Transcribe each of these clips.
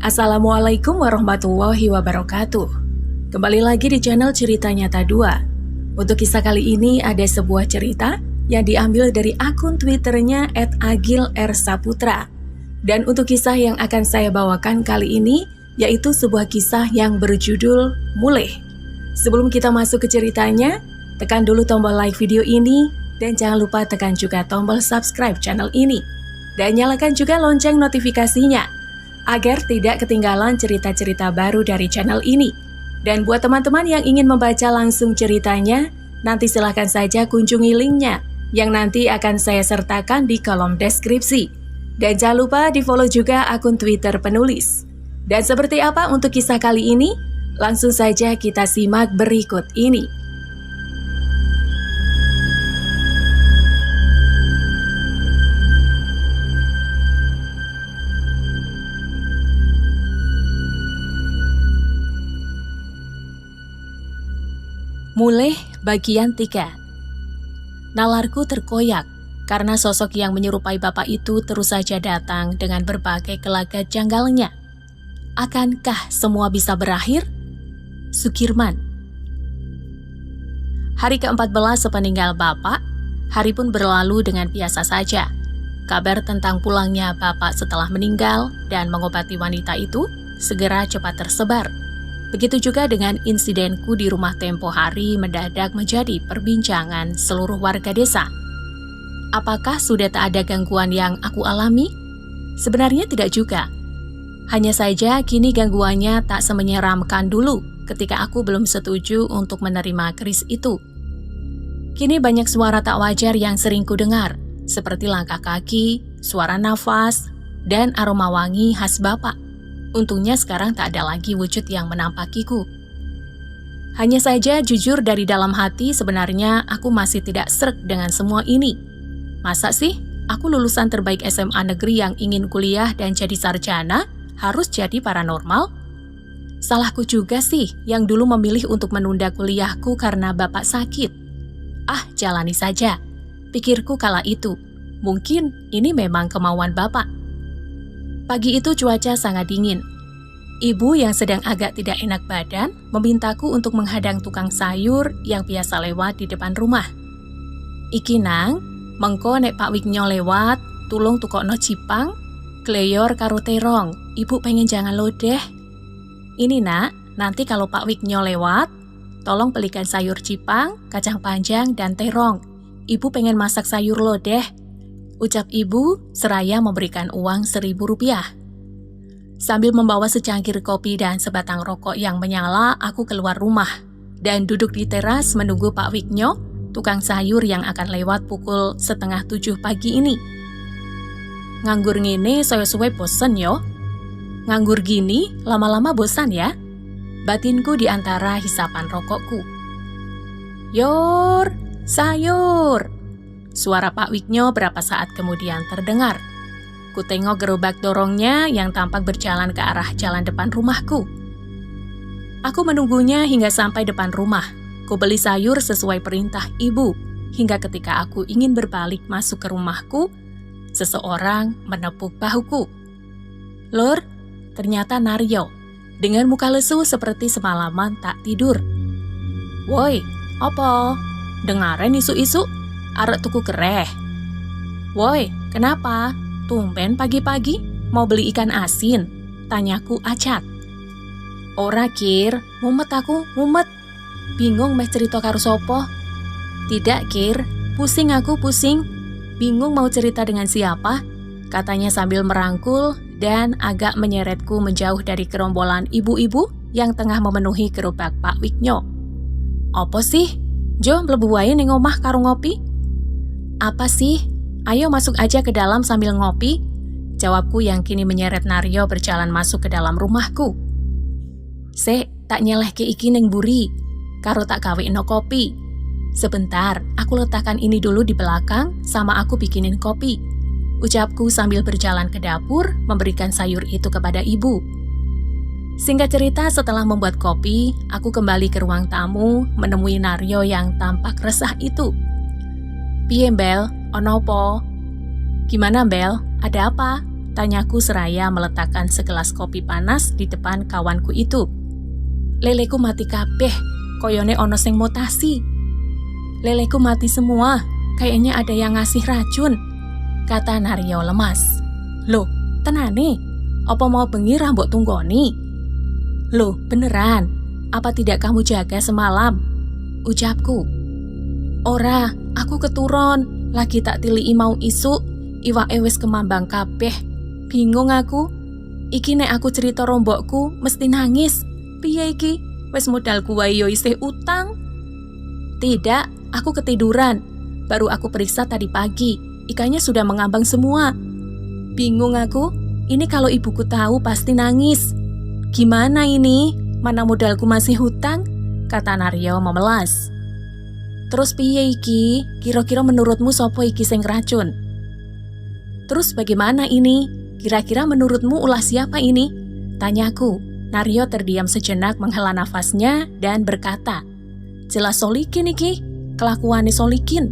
Assalamualaikum warahmatullahi wabarakatuh. Kembali lagi di channel Cerita Nyata 2. Untuk kisah kali ini ada sebuah cerita yang diambil dari akun Twitternya @agil_r_saputra. Dan untuk kisah yang akan saya bawakan kali ini yaitu sebuah kisah yang berjudul Mulih. Sebelum kita masuk ke ceritanya, tekan dulu tombol like video ini dan jangan lupa tekan juga tombol subscribe channel ini. Dan nyalakan juga lonceng notifikasinya agar tidak ketinggalan cerita-cerita baru dari channel ini. Dan buat teman-teman yang ingin membaca langsung ceritanya, nanti silahkan saja kunjungi linknya yang nanti akan saya sertakan di kolom deskripsi. Dan jangan lupa di-follow juga akun Twitter penulis. Dan seperti apa untuk kisah kali ini? Langsung saja kita simak berikut ini. Mulih bagian 3. Nalarku terkoyak karena sosok yang menyerupai bapak itu terus saja datang dengan berbagai gelagat janggalnya. Akankah semua bisa berakhir? Sukirman. Hari ke-14 sepeninggal bapak, hari pun berlalu dengan biasa saja. Kabar tentang pulangnya bapak setelah meninggal dan mengobati wanita itu segera cepat tersebar. Begitu juga dengan insidenku di rumah tempo hari mendadak menjadi perbincangan seluruh warga desa. Apakah sudah tak ada gangguan yang aku alami? Sebenarnya tidak juga. Hanya saja kini gangguannya tak semenyeramkan dulu ketika aku belum setuju untuk menerima keris itu. Kini banyak suara tak wajar yang sering kudengar, seperti langkah kaki, suara nafas, dan aroma wangi khas bapak. Untungnya sekarang tak ada lagi wujud yang menampakiku. Hanya saja jujur dari dalam hati sebenarnya aku masih tidak sreg dengan semua ini. Masa sih aku lulusan terbaik SMA negeri yang ingin kuliah dan jadi sarjana harus jadi paranormal? Salahku juga sih yang dulu memilih untuk menunda kuliahku karena bapak sakit. Jalani saja, pikirku kala itu. Mungkin ini memang kemauan bapak. Pagi itu cuaca sangat dingin. Ibu yang sedang agak tidak enak badan memintaku untuk menghadang tukang sayur yang biasa lewat di depan rumah. Iki nang, mengko nek Pak Wignyo lewat, tulung tukokno cipang, kleyor karo terong. Ibu pengen jangan lo deh. Ini nak, nanti kalau Pak Wignyo lewat, tolong belikan sayur cipang, kacang panjang, dan terong. Ibu pengen masak sayur lo deh. Ucap ibu seraya memberikan uang Rp1.000. Sambil membawa secangkir kopi dan sebatang rokok yang menyala, aku keluar rumah dan duduk di teras menunggu Pak Wignyo, tukang sayur yang akan lewat pukul 6:30 pagi ini. Nganggur ngene soyo-suwe bosen yo. Nganggur gini lama-lama bosan ya. Batinku di antara hisapan rokokku. Yor, sayur. Suara Pak Wignyo berapa saat kemudian terdengar. Kutengok gerobak dorongnya yang tampak berjalan ke arah jalan depan rumahku. Aku menunggunya hingga sampai depan rumah. Ku beli sayur sesuai perintah ibu. Hingga ketika aku ingin berbalik masuk ke rumahku, seseorang menepuk bahuku. Lur, ternyata Naryo. Dengan muka lesu seperti semalaman tak tidur. Woi, opo? Dengaren isu-isu? Arek tuku kereh. Woi, kenapa? Tumben pagi-pagi mau beli ikan asin? Tanyaku acak. Ora Kir, mumet aku, mumet. Bingung meh cerita karo sopo? Tidak Kir, pusing aku pusing. Bingung mau cerita dengan siapa? Katanya sambil merangkul dan agak menyeretku menjauh dari gerombolan ibu-ibu yang tengah memenuhi gerobak Pak Wignyo. Opo sih? Jo mlebu wae ning omah karo ngopi? Apa sih? Ayo masuk aja ke dalam sambil ngopi. Jawabku yang kini menyeret Naryo berjalan masuk ke dalam rumahku. Tak nyelehke iki ning buri, karo tak kawekno kopi. Sebentar, aku letakkan ini dulu di belakang sama aku bikinin kopi. Ucapku sambil berjalan ke dapur memberikan sayur itu kepada ibu. Singkat cerita, setelah membuat kopi, aku kembali ke ruang tamu menemui Naryo yang tampak resah itu. Piye Bel, ono po? Gimana Bel, ada apa? Tanyaku seraya meletakkan segelas kopi panas di depan kawanku itu. Leleku mati kabeh, koyone ono sing mutasi. Leleku mati semua, kayaknya ada yang ngasih racun, kata Naryo lemas. Loh, tenane? Apa mau bengi rambut tunggoni? Loh, beneran? Apa tidak kamu jaga semalam? Ucapku. Ora, aku keturun, lagi tak tilii mau isuk, iwake wis kemambang kabeh. Bingung aku. Iki nek aku cerita rombokku mesti nangis. Piye iki? Wis modalku wae yo isih utang. Tidak, aku ketiduran. Baru aku periksa tadi pagi. Ikannya sudah mengambang semua. Bingung aku. Ini kalau ibuku tahu pasti nangis. Gimana ini? Mana modalku masih hutang? Kata Naryo memelas. Terus piye iki? Kira-kira menurutmu sopo iki sing racun? Terus bagaimana ini? Kira-kira menurutmu ulah siapa ini? Tanyaku. Naryo terdiam sejenak menghela nafasnya dan berkata, jelas Solikin iki, kelakuannya Solikin.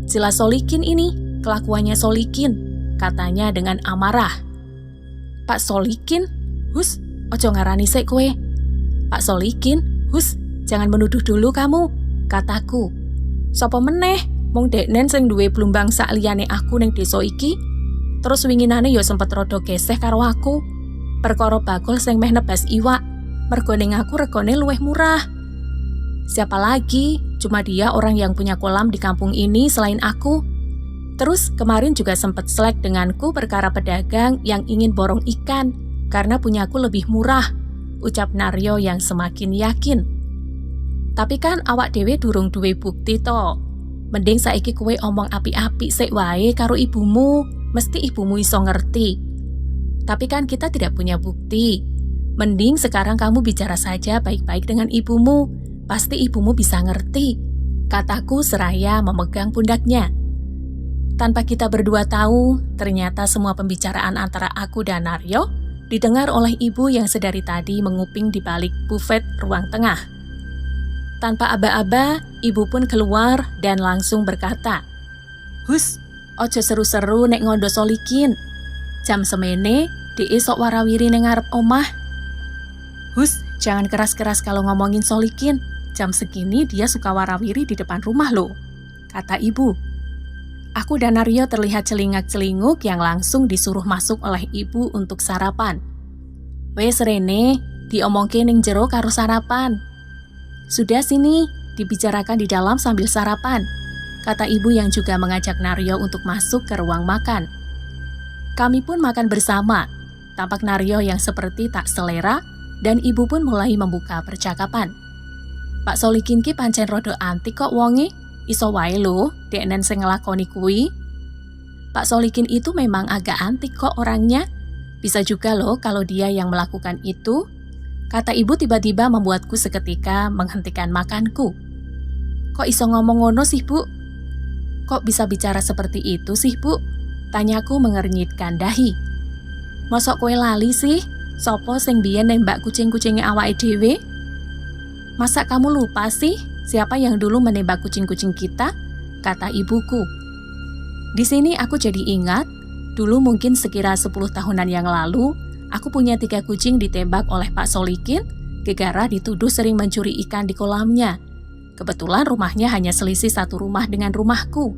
Jelas Solikin ini, kelakuannya Solikin, katanya dengan amarah. Pak Solikin? Hus, ojo ngarani sik kowe. Pak Solikin? Hus, jangan menuduh dulu kamu, kataku. Sopo meneh, mung deknen sing duwe blumbang sak liyane aku ning desa iki. Terus winginane yo sempet rada geseh karo aku. Perkara bakul sing meh nebas iwak, mergo ning aku regane luwih murah. Siapa lagi? Cuma dia orang yang punya kolam di kampung ini selain aku. Terus kemarin juga sempet selek denganku perkara pedagang yang ingin borong ikan karena punyaku lebih murah, ucap Naryo yang semakin yakin. Tapi kan awak dhewe durung duwe bukti to. Mending saiki kowe omong apik-apik sik wae karo ibumu, mesti ibumu iso ngerti. Tapi kan kita tidak punya bukti. Mending sekarang kamu bicara saja baik-baik dengan ibumu. Pasti ibumu bisa ngerti, kataku seraya memegang pundaknya. Tanpa kita berdua tahu, ternyata semua pembicaraan antara aku dan Naryo didengar oleh ibu yang sedari tadi menguping di balik bufet ruang tengah. Tanpa aba-aba, ibu pun keluar dan langsung berkata, Hus, ojo seru-seru nek ngondo Solikin. Jam semene, dia sok warawiri ning ngarep omah. Hus, jangan keras-keras kalau ngomongin Solikin. Jam segini dia suka warawiri di depan rumah loh, kata ibu. Aku dan Naryo terlihat celingak-celinguk yang langsung disuruh masuk oleh ibu untuk sarapan. Wes Rene, diomongke ning jero karo sarapan. Sudah sini, dibicarakan di dalam sambil sarapan, kata ibu yang juga mengajak Naryo untuk masuk ke ruang makan. Kami pun makan bersama. Tampak Naryo yang seperti tak selera dan ibu pun mulai membuka percakapan. Pak Solikin ki pancen rodo antik kok wonge, iso wae lho deknen sing nglakoni kuwi. Pak Solikin itu memang agak antik kok orangnya. Bisa juga loh kalau dia yang melakukan itu, kata ibu tiba-tiba membuatku seketika menghentikan makanku. Kok iso ngomong ngono sih bu? Kok bisa bicara seperti itu sih bu? Tanyaku mengernyitkan dahi. Mosok kowe lali sih? Sopo sing biyen nembak kucing-kucinge awake dhewe? Masa kamu lupa sih siapa yang dulu menembak kucing-kucing kita? Kata ibuku. Di sini aku jadi ingat, dulu mungkin sekira 10 tahunan yang lalu, aku punya 3 kucing ditembak oleh Pak Solikin, gegara dituduh sering mencuri ikan di kolamnya. Kebetulan rumahnya hanya selisih 1 rumah dengan rumahku.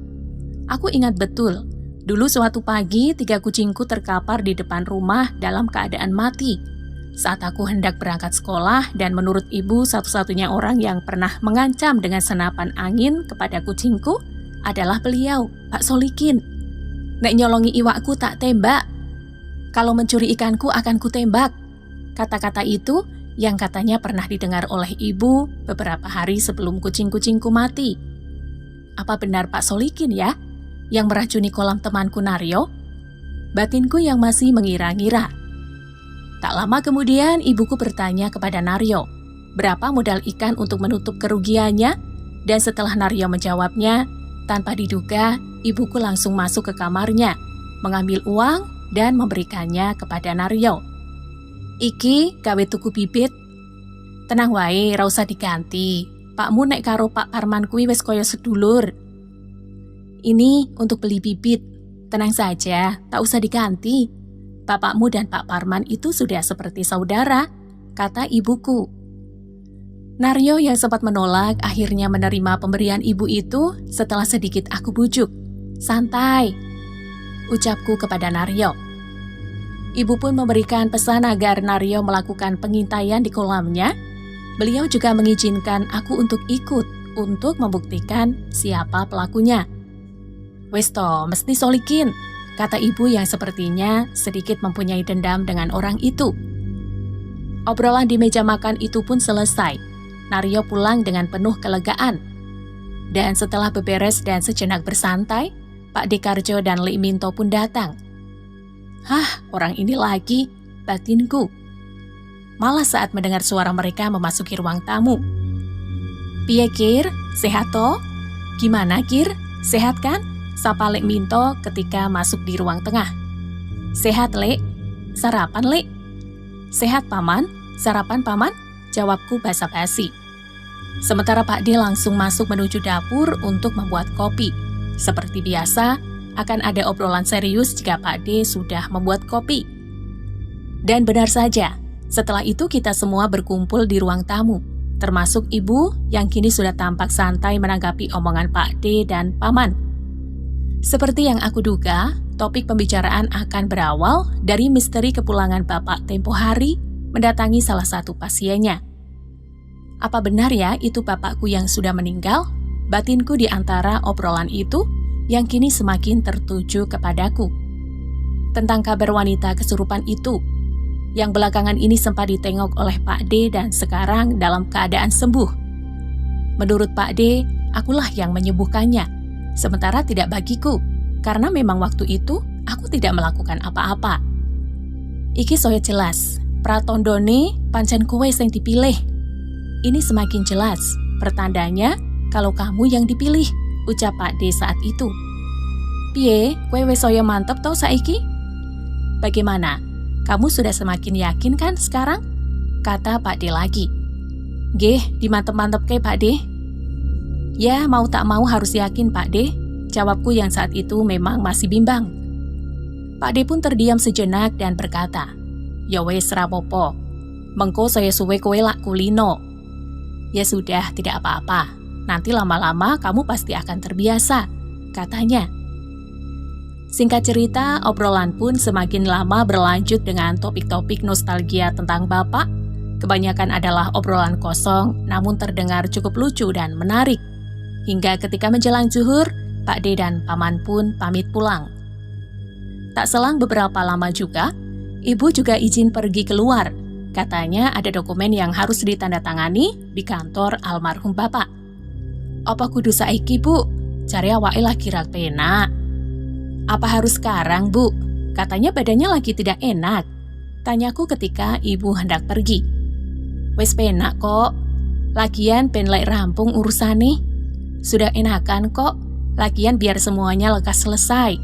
Aku ingat betul. Dulu suatu pagi, 3 kucingku terkapar di depan rumah dalam keadaan mati. Saat aku hendak berangkat sekolah dan menurut ibu satu-satunya orang yang pernah mengancam dengan senapan angin kepada kucingku adalah beliau, Pak Solikin. Nek nyolongi iwakku tak tembak. Kalau mencuri ikanku akan kutembak. Kata-kata itu yang katanya pernah didengar oleh ibu beberapa hari sebelum kucing-kucingku mati. Apa benar Pak Solikin ya? Yang meracuni kolam temanku Naryo? Batinku yang masih mengira-ngira. Tak lama kemudian ibuku bertanya kepada Naryo, berapa modal ikan untuk menutup kerugiannya? Dan setelah Naryo menjawabnya, tanpa diduga, ibuku langsung masuk ke kamarnya, mengambil uang dan memberikannya kepada Naryo. Iki gawe tuku bibit. Tenang wae, ra usah diganti. Pakmu nek karo Pak Parman kuwi wis kaya sedulur. Ini untuk beli bibit. Tenang saja, tak usah diganti, Bapakmu dan Pak Parman itu sudah seperti saudara, kata ibuku. Naryo yang sempat menolak akhirnya menerima pemberian ibu itu setelah sedikit aku bujuk. Santai, ucapku kepada Naryo. Ibu pun memberikan pesan agar Naryo melakukan pengintaian di kolamnya. Beliau juga mengizinkan aku untuk ikut untuk membuktikan siapa pelakunya. Wes toh, mesti solikin, kata ibu yang sepertinya sedikit mempunyai dendam dengan orang itu. Obrolan di meja makan itu pun selesai. Naryo pulang dengan penuh kelegaan. Dan setelah beberes dan sejenak bersantai, Pak Dekarjo dan Lik Minto pun datang. Hah, orang ini lagi, batinku. Malah saat mendengar suara mereka memasuki ruang tamu. Piye Kir, sehat toh? Gimana Kir, sehat kan? Sapa Lik Minto ketika masuk di ruang tengah. Sehat Lek, sarapan Lek? Sehat Paman, sarapan Paman? Jawabku basa-basi. Sementara Pak D langsung masuk menuju dapur untuk membuat kopi. Seperti biasa, akan ada obrolan serius jika Pak D sudah membuat kopi. Dan benar saja, setelah itu kita semua berkumpul di ruang tamu, termasuk ibu yang kini sudah tampak santai menanggapi omongan Pak D dan Paman. Seperti yang aku duga, topik pembicaraan akan berawal dari misteri kepulangan Bapak tempo hari mendatangi salah satu pasiennya. Apa benar ya itu bapakku yang sudah meninggal? Batinku di antara obrolan itu yang kini semakin tertuju kepadaku. Tentang kabar wanita kesurupan itu, yang belakangan ini sempat ditengok oleh Pak D dan sekarang dalam keadaan sembuh. Menurut Pak D, akulah yang menyembuhkannya, sementara tidak bagiku, karena memang waktu itu aku tidak melakukan apa-apa. Iki soyo jelas, pratondone pancen kowe sing dipilih. Ini semakin jelas, pertandanya kalau kamu yang dipilih, ucap Pak D saat itu. Piye, kowe wis saya mantep tau saiki? Bagaimana? Kamu sudah semakin yakin kan sekarang? Kata Pak D lagi. Nggih, dimantep-mantepke Pak D. Ya, mau tak mau harus yakin Pak D, jawabku yang saat itu memang masih bimbang. Pak D pun terdiam sejenak dan berkata, ya wes rapopo, mengko saya suwe kowe lak kulino. Ya sudah, tidak apa-apa. Nanti lama-lama kamu pasti akan terbiasa, katanya. Singkat cerita, obrolan pun semakin lama berlanjut dengan topik-topik nostalgia tentang Bapak. Kebanyakan adalah obrolan kosong, namun terdengar cukup lucu dan menarik. Hingga ketika menjelang zuhur, Pak D dan Paman pun pamit pulang. Tak selang beberapa lama juga, Ibu juga izin pergi keluar. Katanya ada dokumen yang harus ditandatangani di kantor almarhum Bapak. Apa kudu saiki, Bu? Cari awake lagi rak penak. Apa harus sekarang, Bu? Katanya badannya lagi tidak enak. Tanyaku ketika ibu hendak pergi. Wes penak kok. Lagian ben lek rampung urusane. Sudah enakan kok. Lagian biar semuanya lekas selesai.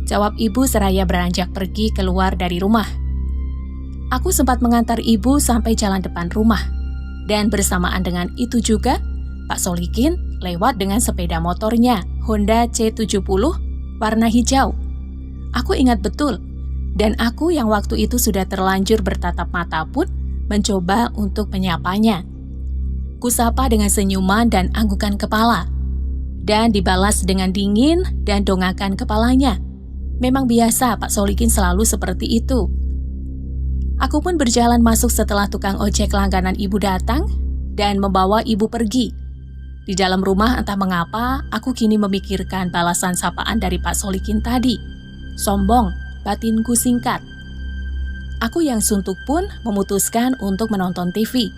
Jawab ibu seraya beranjak pergi keluar dari rumah. Aku sempat mengantar ibu sampai jalan depan rumah. Dan bersamaan dengan itu juga, Pak Solikin lewat dengan sepeda motornya Honda C70 warna hijau. Aku ingat betul, dan aku yang waktu itu sudah terlanjur bertatap mata pun mencoba untuk menyapanya. Kusapa dengan senyuman dan anggukan kepala, dan dibalas dengan dingin dan dongakan kepalanya. Memang biasa Pak Solikin selalu seperti itu. Aku pun berjalan masuk setelah tukang ojek langganan ibu datang dan membawa ibu pergi. Di dalam rumah entah mengapa aku kini memikirkan balasan sapaan dari Pak Solikin tadi. Sombong, batinku singkat. Aku yang suntuk pun memutuskan untuk menonton TV.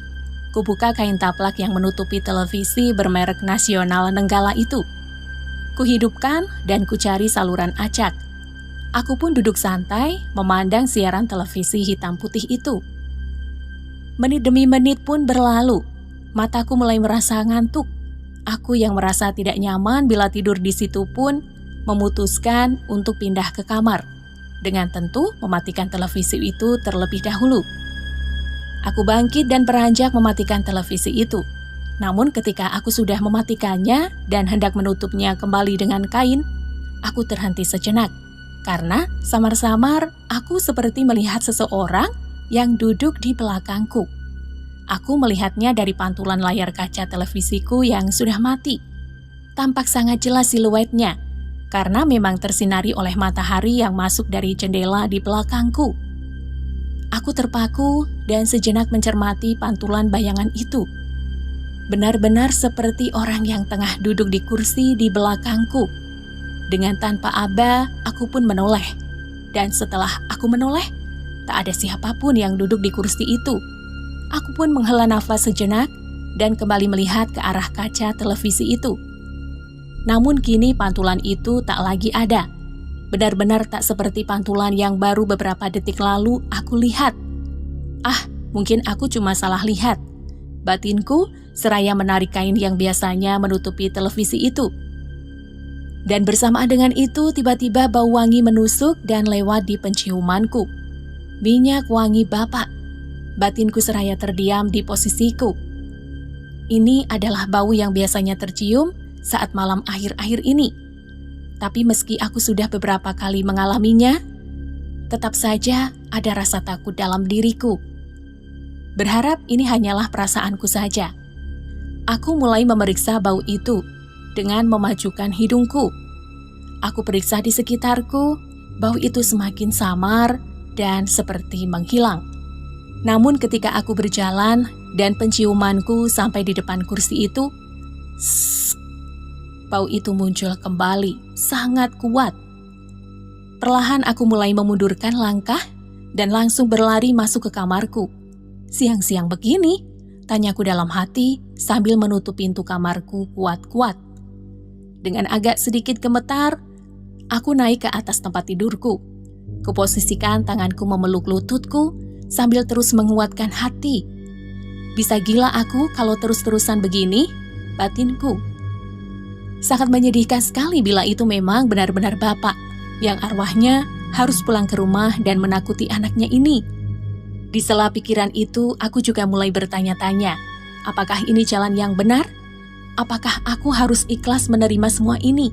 Kubuka kain taplak yang menutupi televisi bermerek nasional Nenggala itu. Kuhidupkan dan kucari saluran acak. Aku pun duduk santai memandang siaran televisi hitam putih itu. Menit demi menit pun berlalu. Mataku mulai merasa ngantuk. Aku yang merasa tidak nyaman bila tidur di situ pun memutuskan untuk pindah ke kamar. Dengan tentu mematikan televisi itu terlebih dahulu. Aku bangkit dan beranjak mematikan televisi itu. Namun ketika aku sudah mematikannya dan hendak menutupnya kembali dengan kain, aku terhenti sejenak. karena samar-samar aku seperti melihat seseorang yang duduk di belakangku. Aku melihatnya dari pantulan layar kaca televisiku yang sudah mati. Tampak sangat jelas siluetnya, karena memang tersinari oleh matahari yang masuk dari jendela di belakangku. Aku terpaku dan sejenak mencermati pantulan bayangan itu. Benar-benar seperti orang yang tengah duduk di kursi di belakangku. Dengan tanpa aba, aku pun menoleh. Dan setelah aku menoleh, tak ada siapapun yang duduk di kursi itu. Aku pun menghela nafas sejenak dan kembali melihat ke arah kaca televisi itu. Namun kini pantulan itu tak lagi ada. Benar-benar tak seperti pantulan yang baru beberapa detik lalu aku lihat. Mungkin aku cuma salah lihat. Batinku seraya menarik kain yang biasanya menutupi televisi itu. Dan bersamaan dengan itu tiba-tiba bau wangi menusuk dan lewat di penciumanku. Minyak wangi Bapak. Batinku seraya terdiam di posisiku. Ini adalah bau yang biasanya tercium saat malam akhir-akhir ini. Tapi meski aku sudah beberapa kali mengalaminya, tetap saja ada rasa takut dalam diriku. Berharap ini hanyalah perasaanku saja. Aku mulai memeriksa bau itu dengan memajukan hidungku. Aku periksa di sekitarku, bau itu semakin samar dan seperti menghilang. Namun ketika aku berjalan dan penciumanku sampai di depan kursi itu, bau itu muncul kembali, sangat kuat. Perlahan aku mulai memundurkan langkah dan langsung berlari masuk ke kamarku. Siang-siang begini, tanyaku dalam hati sambil menutup pintu kamarku kuat-kuat. Dengan agak sedikit gemetar, aku naik ke atas tempat tidurku. Kuposisikan tanganku memeluk lututku sambil terus menguatkan hati. Bisa gila aku kalau terus-terusan begini, batinku. Sangat menyedihkan sekali bila itu memang benar-benar Bapak yang arwahnya harus pulang ke rumah dan menakuti anaknya ini. Di sela pikiran itu, aku juga mulai bertanya-tanya, apakah ini jalan yang benar? Apakah aku harus ikhlas menerima semua ini?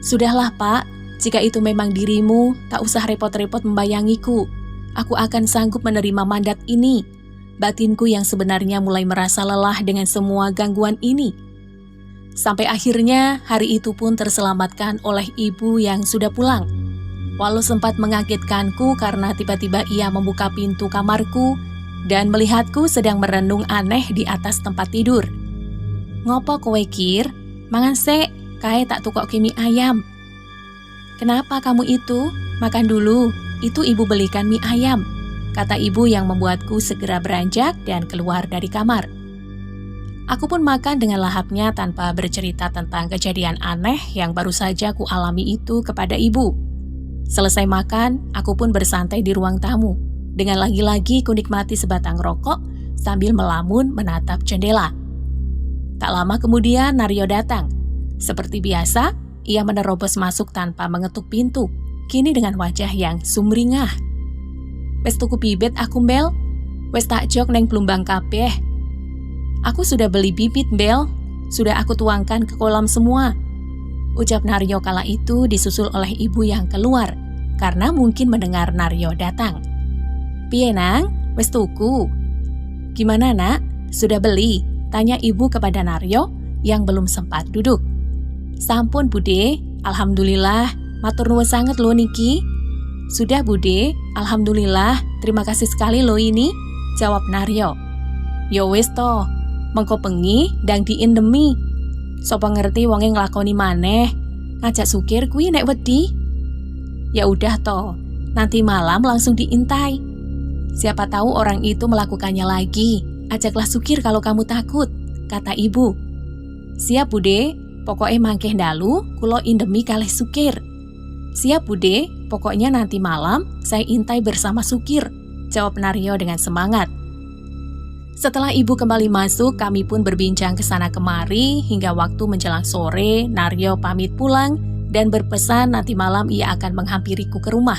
Sudahlah Pak, jika itu memang dirimu, tak usah repot-repot membayangiku. Aku akan sanggup menerima mandat ini. Batinku yang sebenarnya mulai merasa lelah dengan semua gangguan ini. Sampai akhirnya hari itu pun terselamatkan oleh ibu yang sudah pulang. Walau sempat mengagetkanku karena tiba-tiba ia membuka pintu kamarku dan melihatku sedang merenung aneh di atas tempat tidur. Ngopo kowe kir? Mangan sek, kae tak tukokke mie ayam. Kenapa kamu itu? Makan dulu, itu ibu belikan mie ayam, kata ibu yang membuatku segera beranjak dan keluar dari kamar. Aku pun makan dengan lahapnya tanpa bercerita tentang kejadian aneh yang baru saja ku alami itu kepada ibu. Selesai makan, aku pun bersantai di ruang tamu, dengan lagi-lagi ku nikmati sebatang rokok sambil melamun menatap jendela. Tak lama kemudian Naryo datang. Seperti biasa, ia menerobos masuk tanpa mengetuk pintu, kini dengan wajah yang sumringah. Wes tuku bibit aku Bel, wes tak jok neng Plumbang kabeh. Aku sudah beli bibit Bel, sudah aku tuangkan ke kolam semua. Ucap Naryo kala itu disusul oleh ibu yang keluar, karena mungkin mendengar Naryo datang. Piye nang, wes tuku? Gimana nak, sudah beli? Tanya ibu kepada Naryo yang belum sempat duduk. Sampun Bude, alhamdulillah, matur nuwun sanget lo niki. Sudah Bude, alhamdulillah, terima kasih sekali lo ini, jawab Naryo. Yo wis to, mengko bengi ndang diindemi. Sopo ngerti wonge nglakoni maneh, ngajak sukir kuwi nek wedi. Ya udah to, nanti malam langsung diintai. Siapa tahu orang itu melakukannya lagi. Ajaklah sukir kalau kamu takut, kata ibu. Siap Bude, pokoknya mangkeh dalu, kulo indemi kalih sukir. Siap Bude, pokoknya nanti malam saya intai bersama sukir, jawab Naryo dengan semangat. Setelah ibu kembali masuk, kami pun berbincang ke sana kemari hingga waktu menjelang sore. Naryo pamit pulang dan berpesan nanti malam ia akan menghampiriku ke rumah.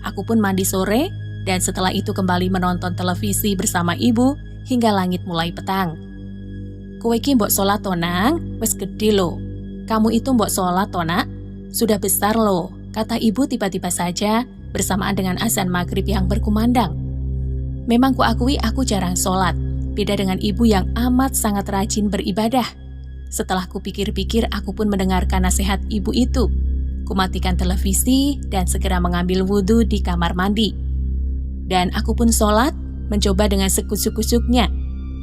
Aku pun mandi sore dan setelah itu kembali menonton televisi bersama ibu hingga langit mulai petang. Kowe iki mbok salat to nang, wis gedhe lho. Kamu itu mbok salat to nak, sudah besar lho, kata ibu tiba-tiba saja bersamaan dengan azan maghrib yang berkumandang. Memang kuakui aku jarang sholat, beda dengan ibu yang amat sangat rajin beribadah. Setelah kupikir-pikir, aku pun mendengarkan nasihat ibu itu. Kumatikan televisi dan segera mengambil wudhu di kamar mandi. Dan aku pun sholat, mencoba dengan sekusuk-kusuknya.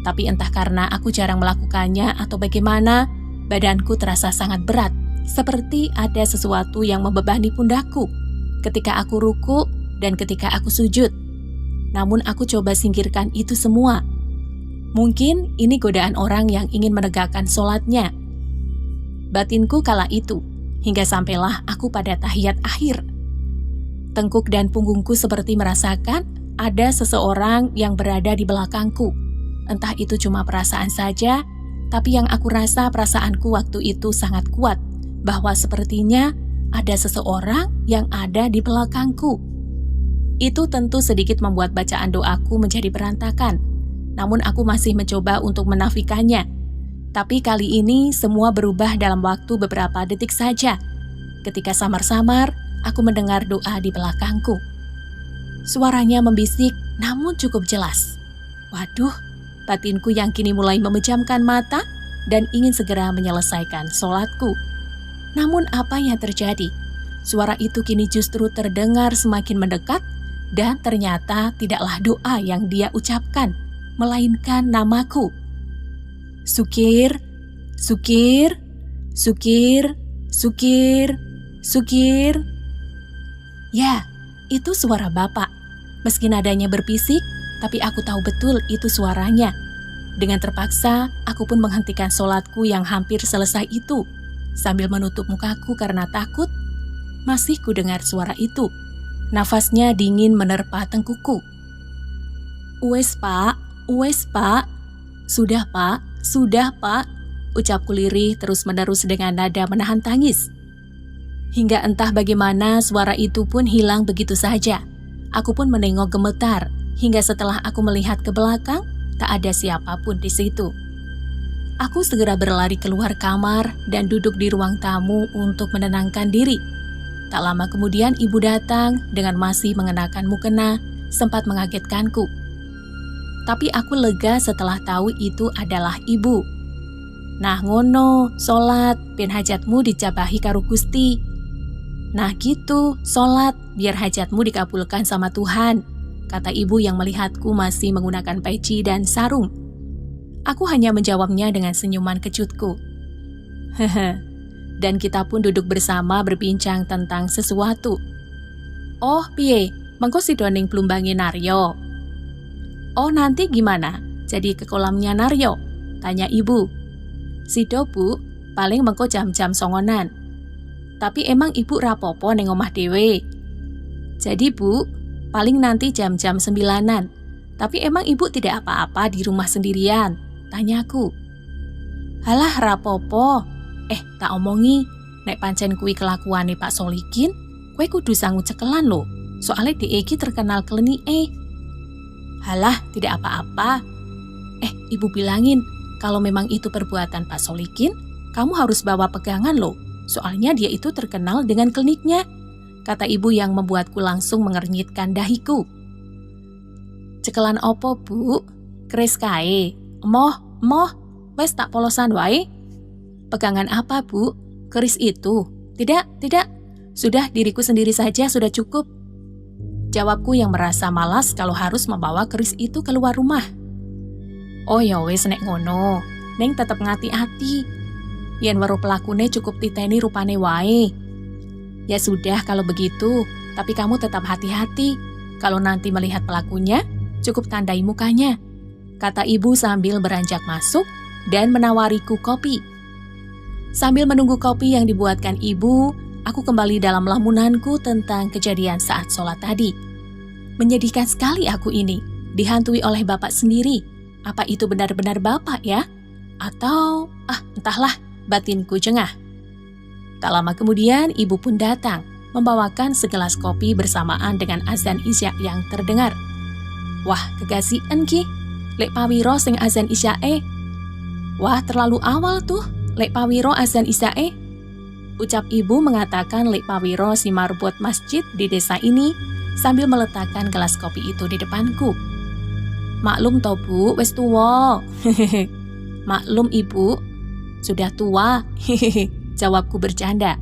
Tapi entah karena aku jarang melakukannya atau bagaimana, badanku terasa sangat berat. Seperti ada sesuatu yang membebani pundakku ketika aku ruku dan ketika aku sujud. Namun aku coba singkirkan itu semua. Mungkin ini godaan orang yang ingin menegakkan sholatnya. Batinku kala itu, hingga sampailah aku pada tahiyat akhir. Tengkuk dan punggungku seperti merasakan ada seseorang yang berada di belakangku. Entah itu cuma perasaan saja, tapi yang aku rasa perasaanku waktu itu sangat kuat, bahwa sepertinya ada seseorang yang ada di belakangku. Itu tentu sedikit membuat bacaan doaku menjadi berantakan, namun aku masih mencoba untuk menafikannya. Tapi kali ini semua berubah dalam waktu beberapa detik saja. Ketika samar-samar, aku mendengar doa di belakangku. Suaranya membisik, namun cukup jelas. Waduh, batinku yang kini mulai memejamkan mata dan ingin segera menyelesaikan sholatku. Namun apa yang terjadi? Suara itu kini justru terdengar semakin mendekat dan ternyata tidaklah doa yang dia ucapkan, melainkan namaku. Sukir, Sukir, Sukir, Sukir, Sukir. Ya, itu suara Bapak. Meski nadanya berbisik, tapi aku tahu betul itu suaranya. Dengan terpaksa, aku pun menghentikan sholatku yang hampir selesai itu. Sambil menutup mukaku karena takut, masih kudengar suara itu. Nafasnya dingin menerpa tengkuku. Uwes pak, sudah pak, ucapku lirih terus-menerus dengan nada menahan tangis. Hingga entah bagaimana suara itu pun hilang begitu saja. Aku pun menengok gemetar, hingga setelah aku melihat ke belakang, tak ada siapapun di situ. Aku segera berlari keluar kamar dan duduk di ruang tamu untuk menenangkan diri. Tak lama kemudian ibu datang dengan masih mengenakan mukena, sempat mengagetkanku. Tapi aku lega setelah tahu itu adalah ibu. Nah ngono, sholat, ben hajatmu dijabahi karo Gusti. Nah gitu, sholat, biar hajatmu dikabulkan sama Tuhan, kata ibu yang melihatku masih menggunakan peci dan sarung. Aku hanya menjawabnya dengan senyuman kejutku. Hehe. Dan kita pun duduk bersama berbincang tentang sesuatu. Oh, piye? Mengko sidoning plumbangi Naryo. Oh, nanti gimana? Jadi ke kolamnya Naryo? Tanya ibu. Sido, Bu, paling mengko jam-jam songonan. Tapi emang ibu rapopo neng omah dewe. Jadi, Bu, paling nanti jam-jam 9-an. Tapi emang ibu tidak apa-apa di rumah sendirian? Tanyaku. Halah rapopo. Tak omongi, nek pancen kuwi kelakuane Pak Solikin, kue kudu sangu cekelan lho. Soalnya DEG terkenal klenike. Halah, tidak apa-apa. Ibu bilangin, kalau memang itu perbuatan Pak Solikin, kamu harus bawa pegangan loh. Soalnya dia itu terkenal dengan kliniknya, kata ibu yang membuatku langsung mengernyitkan dahiku. Cekelan opo, Bu? Keris kae. Emoh, wes tak polosan wae. Pegangan apa, Bu? Keris itu? Tidak. Sudah, diriku sendiri saja sudah cukup. Jawabku yang merasa malas kalau harus membawa keris itu keluar rumah. Oh ya wes nek ngono, neng tetep ngati-ati. Yen weruh pelakune cukup titeni rupane wae. Ya sudah kalau begitu, tapi kamu tetap hati-hati. Kalau nanti melihat pelakunya, cukup tandai mukanya, kata ibu sambil beranjak masuk dan menawariku kopi. Sambil menunggu kopi yang dibuatkan ibu, aku kembali dalam lamunanku tentang kejadian saat sholat tadi. Menyedihkan sekali aku ini, dihantui oleh bapak sendiri. Apa itu benar-benar bapak ya? Atau, entahlah, batinku jengah. Tak lama kemudian, ibu pun datang, membawakan segelas kopi bersamaan dengan azan isya yang terdengar. Wah, kegasian ki, lek pawiro sing azan isyae. Wah, terlalu awal tuh. Lek pawiro azan isyae. Ucap ibu mengatakan Lik Pawiro si marbot masjid di desa ini sambil meletakkan gelas kopi itu di depanku. Maklum toh bu, wes tua. Maklum ibu, sudah tua. Jawabku bercanda.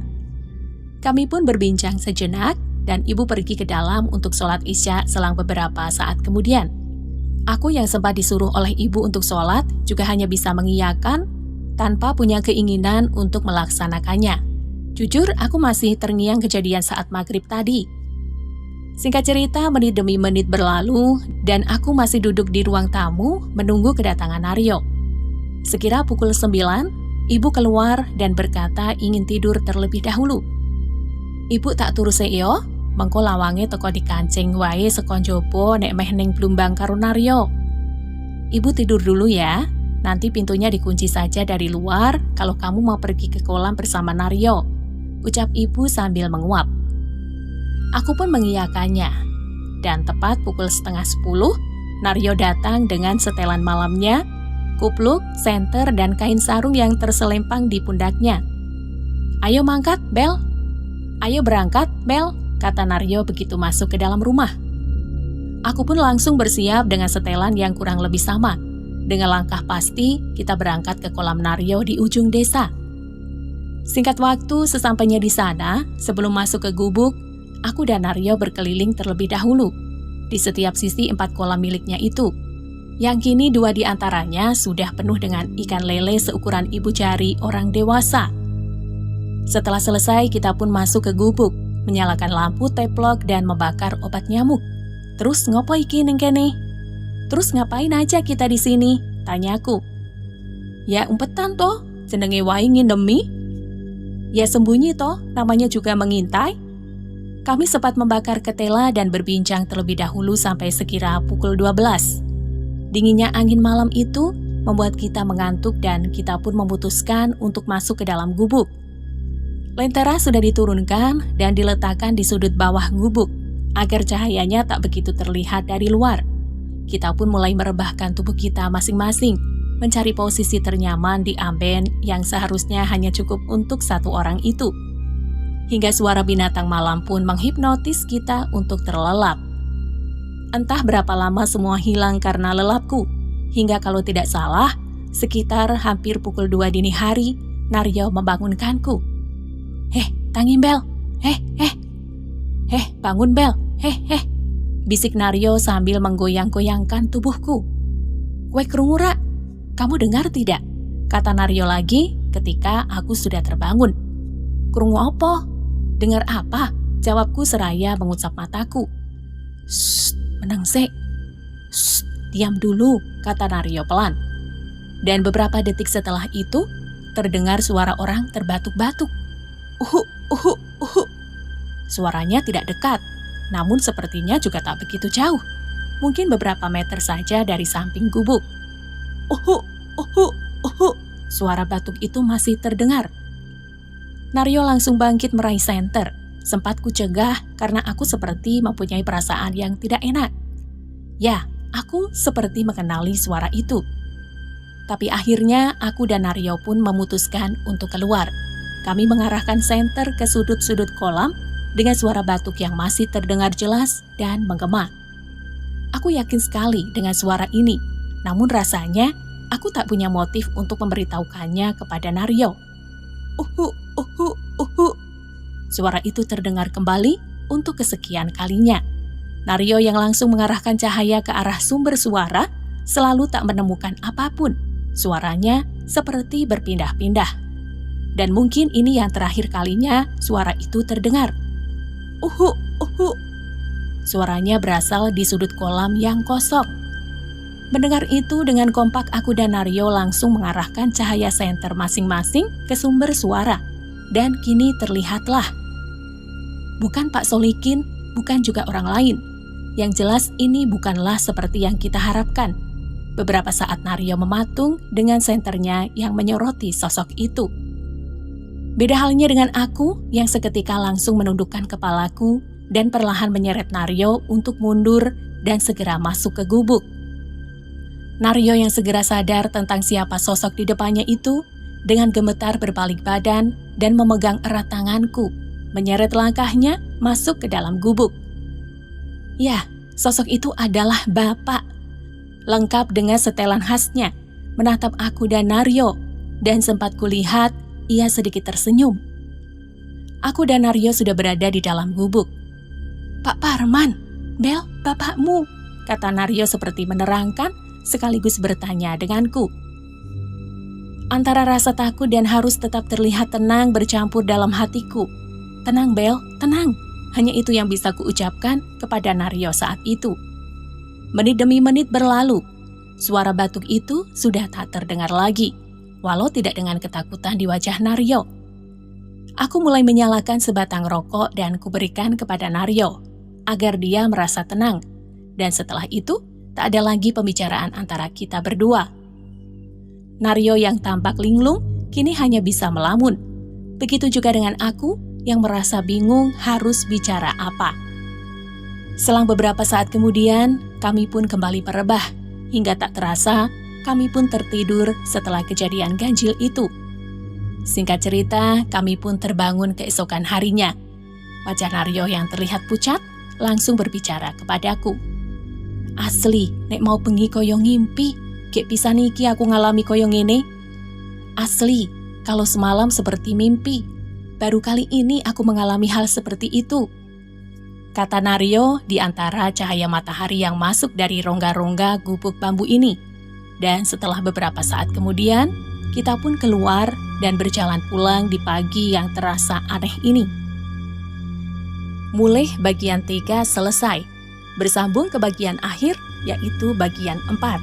Kami pun berbincang sejenak dan ibu pergi ke dalam untuk sholat isya selang beberapa saat kemudian. Aku yang sempat disuruh oleh ibu untuk sholat juga hanya bisa mengiyakan tanpa punya keinginan untuk melaksanakannya. Jujur, aku masih terngiang kejadian saat maghrib tadi. Singkat cerita, menit demi menit berlalu dan aku masih duduk di ruang tamu menunggu kedatangan Naryo. Sekira pukul 9, ibu keluar dan berkata ingin tidur terlebih dahulu. Ibu tak turu seyo, mengko lawange teko dikancing wae sekon jopo nek meh ning Blumbang karo Naryo. Ibu tidur dulu ya, nanti pintunya dikunci saja dari luar kalau kamu mau pergi ke kolam bersama Naryo. Ucap ibu sambil menguap. Aku pun mengiyakannya. Dan tepat pukul 9:30, Naryo datang dengan setelan malamnya, kupluk, senter, dan kain sarung yang terselempang di pundaknya. Ayo mangkat, Bel. Ayo berangkat, Bel, kata Naryo begitu masuk ke dalam rumah. Aku pun langsung bersiap dengan setelan yang kurang lebih sama. Dengan langkah pasti, kita berangkat ke kolam Naryo di ujung desa. Singkat waktu, sesampainya di sana, sebelum masuk ke gubuk, aku dan Naryo berkeliling terlebih dahulu di setiap sisi 4 kolam miliknya itu. Yang kini 2 di antaranya sudah penuh dengan ikan lele seukuran ibu jari orang dewasa. Setelah selesai, kita pun masuk ke gubuk, menyalakan lampu teplok dan membakar obat nyamuk. Terus ngopo iki ning kene? Terus ngapain aja kita di sini? Tanyaku. Ya umpetan toh, jenenge wae ngindemi. Ya sembunyi toh, namanya juga mengintai. Kami sempat membakar ketela dan berbincang terlebih dahulu sampai sekira pukul 12. Dinginnya angin malam itu membuat kita mengantuk dan kita pun memutuskan untuk masuk ke dalam gubuk. Lentera sudah diturunkan dan diletakkan di sudut bawah gubuk agar cahayanya tak begitu terlihat dari luar. Kita pun mulai merebahkan tubuh kita masing-masing, mencari posisi ternyaman di amben yang seharusnya hanya cukup untuk 1 orang itu. Hingga suara binatang malam pun menghipnotis kita untuk terlelap. Entah berapa lama semua hilang karena lelapku, hingga kalau tidak salah, sekitar hampir pukul 2 dini hari, Naryo membangunkanku. Tangi Bel, bangun Bel, bisik Naryo sambil menggoyang-goyangkan tubuhku. Weh krungu ra, kamu dengar tidak? Kata Naryo lagi ketika aku sudah terbangun. Krungu apa? Dengar apa? Jawabku seraya mengucap mataku. Shh, menang sek. Shh, diam dulu, kata Naryo pelan. Dan beberapa detik setelah itu, terdengar suara orang terbatuk-batuk. Suaranya tidak dekat, namun sepertinya juga tak begitu jauh. Mungkin beberapa meter saja dari samping gubuk. Suara batuk itu masih terdengar. Naryo langsung bangkit meraih senter. Sempat ku cegah karena aku seperti mempunyai perasaan yang tidak enak. Ya, aku seperti mengenali suara itu. Tapi akhirnya aku dan Naryo pun memutuskan untuk keluar. Kami mengarahkan senter ke sudut-sudut kolam dengan suara batuk yang masih terdengar jelas dan menggema. Aku yakin sekali dengan suara ini, namun rasanya aku tak punya motif untuk memberitahukannya kepada Naryo. Suara itu terdengar kembali untuk kesekian kalinya. Naryo yang langsung mengarahkan cahaya ke arah sumber suara selalu tak menemukan apapun. Suaranya seperti berpindah-pindah. Dan mungkin ini yang terakhir kalinya suara itu terdengar. Suaranya berasal di sudut kolam yang kosong. Mendengar itu dengan kompak aku dan Naryo langsung mengarahkan cahaya senter masing-masing ke sumber suara. Dan kini terlihatlah. Bukan Pak Solikin, bukan juga orang lain. Yang jelas ini bukanlah seperti yang kita harapkan. Beberapa saat Naryo mematung dengan senternya yang menyoroti sosok itu. Beda halnya dengan aku yang seketika langsung menundukkan kepalaku dan perlahan menyeret Naryo untuk mundur dan segera masuk ke gubuk. Naryo yang segera sadar tentang siapa sosok di depannya itu, dengan gemetar berbalik badan dan memegang erat tanganku, menyeret langkahnya masuk ke dalam gubuk. Ya, sosok itu adalah Bapak. Lengkap dengan setelan khasnya, menatap aku dan Naryo, dan sempat kulihat ia sedikit tersenyum. Aku dan Naryo sudah berada di dalam gubuk. "Pak Parman, Bel, bapakmu," kata Naryo seperti menerangkan sekaligus bertanya denganku. Antara rasa takut dan harus tetap terlihat tenang bercampur dalam hatiku. "Tenang Bel, tenang." Hanya itu yang bisa kuucapkan kepada Naryo saat itu. Menit demi menit berlalu. Suara batuk itu sudah tak terdengar lagi, walau tidak dengan ketakutan di wajah Naryo. Aku mulai menyalakan sebatang rokok dan kuberikan kepada Naryo, agar dia merasa tenang. Dan setelah itu, tak ada lagi pembicaraan antara kita berdua. Naryo yang tampak linglung, kini hanya bisa melamun. Begitu juga dengan aku, yang merasa bingung harus bicara apa. Selang beberapa saat kemudian, kami pun kembali merebah. Hingga tak terasa, kami pun tertidur setelah kejadian ganjil itu. Singkat cerita, kami pun terbangun keesokan harinya. Wajah Naryo yang terlihat pucat langsung berbicara kepadaku. "Asli, nek mau bengi koyo ngimpi, gek pisan iki aku ngalami koyo ngene. Asli, kalau semalam seperti mimpi. Baru kali ini aku mengalami hal seperti itu," kata Naryo di antara cahaya matahari yang masuk dari rongga-rongga gubuk bambu ini. Dan setelah beberapa saat kemudian, kita pun keluar dan berjalan pulang di pagi yang terasa aneh ini. Mulai bagian 3 selesai, bersambung ke bagian akhir, yaitu bagian 4.